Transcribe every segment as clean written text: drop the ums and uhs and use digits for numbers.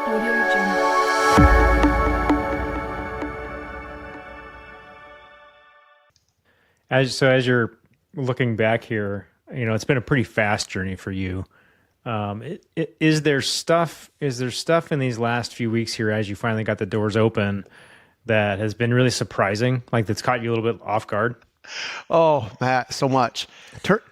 Audio Jungle. As you're looking back here, it's been a pretty fast journey for you. Is there stuff in these last few weeks here as you finally got the doors open that has been really surprising, like that's caught you a little bit off guard? Oh, Matt, so much.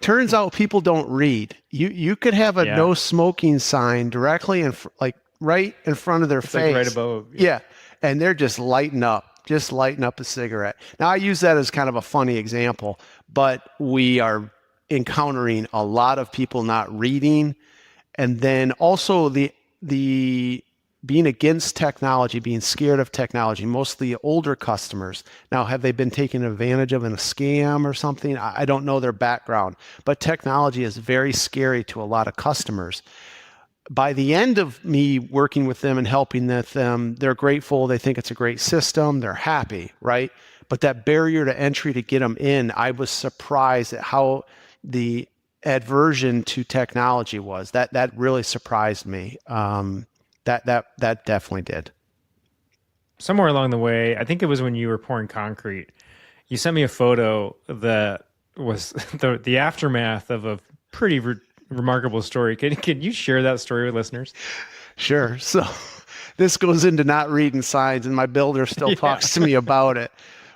Turns out people don't read. You could have a Yeah, no smoking sign directly like right in front of their it's like right face. above. Yeah, and they're just lighting up a cigarette. Now I use that as kind of a funny example, but we are encountering a lot of people not reading, and then also the being against technology, being scared of technology, mostly older customers. Now, have they been taken advantage of in a scam or something? I don't know their background, but technology is very scary to a lot of customers. By the end of me working with them and helping them, they're grateful. They think it's a great system. They're happy, right? But that barrier to entry to get them in, I was surprised at how the aversion to technology was. That really surprised me. That definitely did. Somewhere along the way, I think it was when you were pouring concrete, you sent me a photo that was the aftermath of a pretty remarkable story. Can you share that story with listeners? Sure. So this goes into not reading signs, and my builder still Yeah. talks to me about it.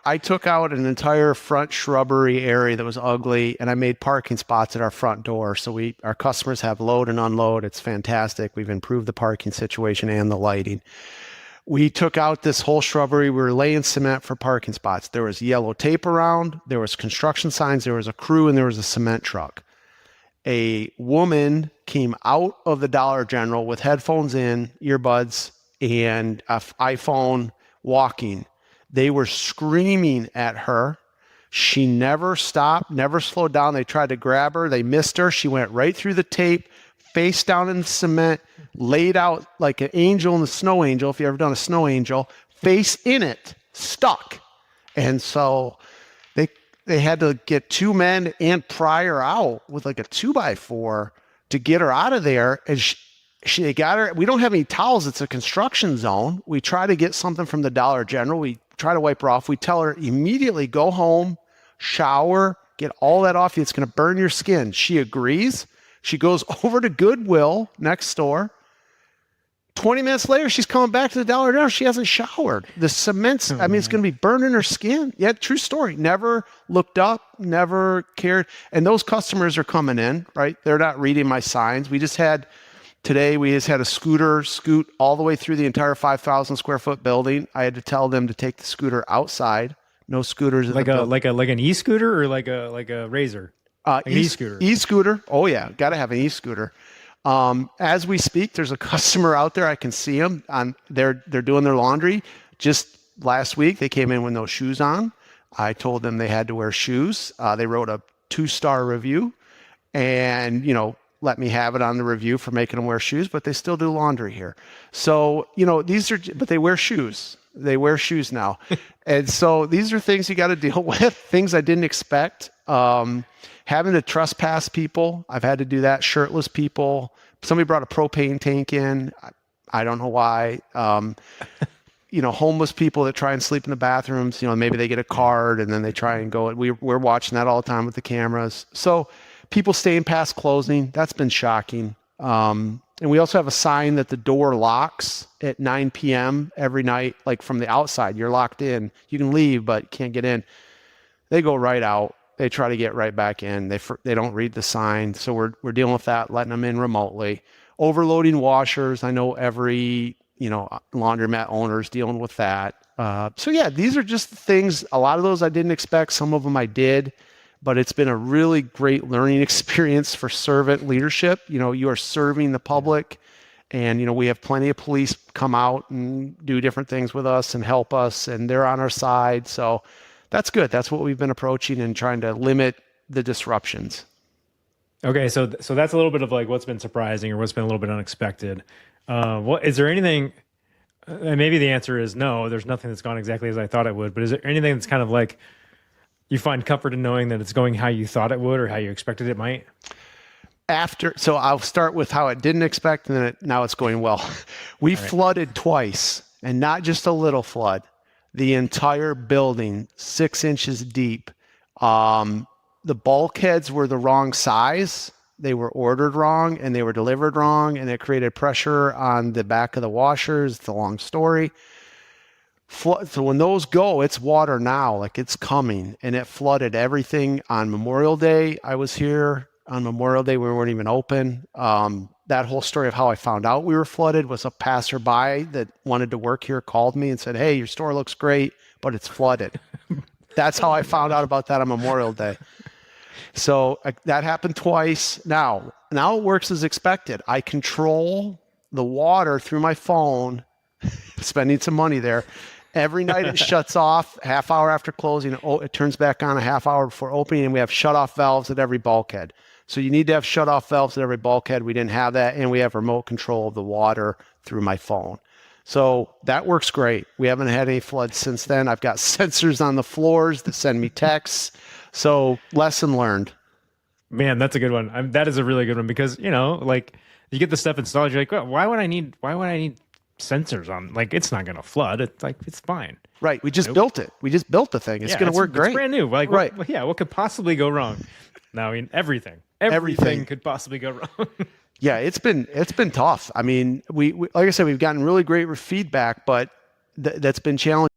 I took out an entire front shrubbery area that was ugly, and I made parking spots at our front door. So our customers have load and unload. It's fantastic. We've improved the parking situation and the lighting. We took out this whole shrubbery. We were laying cement for parking spots. There was yellow tape around. There was construction signs. There was a crew, and there was a cement truck. A woman came out of the Dollar General with headphones in, earbuds, and an iPhone walking. They were screaming at her. She never stopped, never slowed down. They tried to grab her. They missed her. She went right through the tape, face down in the cement, laid out like an angel in the snow angel, if you've ever done a snow angel, face in it, stuck. And so they had to get two men and pry her out with like a 2x4 to get her out of there. And they got her. We don't have any towels. It's a construction zone. We try to get something from the Dollar General. We try to wipe her off. We tell her immediately, go home, shower, get all that off you. It's going to burn your skin. She agrees. She goes over to Goodwill next door. 20 minutes later, she's coming back to the Dollar General. She hasn't showered. The cement's, it's going to be burning her skin. Yeah, true story. Never looked up, never cared. And those customers are coming in, right? They're not reading my signs. Today, we just had a scooter scoot all the way through the entire 5,000 square foot building. I had to tell them to take the scooter outside. No scooters in the building. Like an e-scooter or like a razor? Like an e-scooter. E-scooter. Oh yeah, got to have an e-scooter. As we speak, there's a customer out there. I can see them. They're doing their laundry. Just last week, they came in with no shoes on. I told them they had to wear shoes. They wrote a 2-star review, and let me have it on the review for making them wear shoes. But they still do laundry here. So but they wear shoes. They wear shoes now, and so these are things you got to deal with. Things I didn't expect. Having to trespass people. I've had to do that. Shirtless people. Somebody brought a propane tank in. I don't know why. Homeless people that try and sleep in the bathrooms. Maybe they get a card and then they try and go. We're watching that all the time with the cameras. So people staying past closing. That's been shocking. And we also have a sign that the door locks at 9 p.m. every night, like from the outside. You're locked in. You can leave, but you can't get in. They go right out. They try to get right back in. They don't read the sign. So we're dealing with that, letting them in remotely. Overloading washers. I know every, laundromat owner is dealing with that. So yeah, these are just things. A lot of those I didn't expect. Some of them I did, but it's been a really great learning experience for servant leadership. You are serving the public, and, we have plenty of police come out and do different things with us and help us, and they're on our side. So that's good. That's what we've been approaching and trying to limit the disruptions. Okay, so that's a little bit of like what's been surprising or what's been a little bit unexpected. What is there anything? And maybe the answer is no. There's nothing that's gone exactly as I thought it would. But is there anything that's kind of like you find comfort in knowing that it's going how you thought it would or how you expected it might? So I'll start with how it didn't expect, and then now it's going well. We All right. flooded twice, and not just a little flood. The entire building, 6 inches deep. The bulkheads were the wrong size. They were ordered wrong, and they were delivered wrong, and it created pressure on the back of the washers. It's a long story. So when those go, it's water now, like it's coming, and it flooded everything on Memorial Day. I was here on Memorial Day. We weren't even open. That whole story of how I found out we were flooded was a passerby that wanted to work here called me and said, "Hey, your store looks great, but it's flooded." That's how I found out about that on Memorial Day. So that happened twice. Now it works as expected. I control the water through my phone, spending some money there. Every night it shuts off half hour after closing. It turns back on a half hour before opening, and we have shut-off valves at every bulkhead. So you need to have shut-off valves at every bulkhead. We didn't have that, and we have remote control of the water through my phone. So that works great. We haven't had any floods since then. I've got sensors on the floors that send me texts. So lesson learned. Man, that's a good one. That is a really good one because, like you get the stuff installed, you're like, well, why would I need sensors on? Like, it's not going to flood. It's like, it's fine. Right. We just built it. We just built the thing. It's going to work great. It's brand new. Like, right. What could possibly go wrong? Now, I mean, everything could possibly go wrong. Yeah, it's been tough. I mean, we like I said, we've gotten really great feedback, but that's been challenging.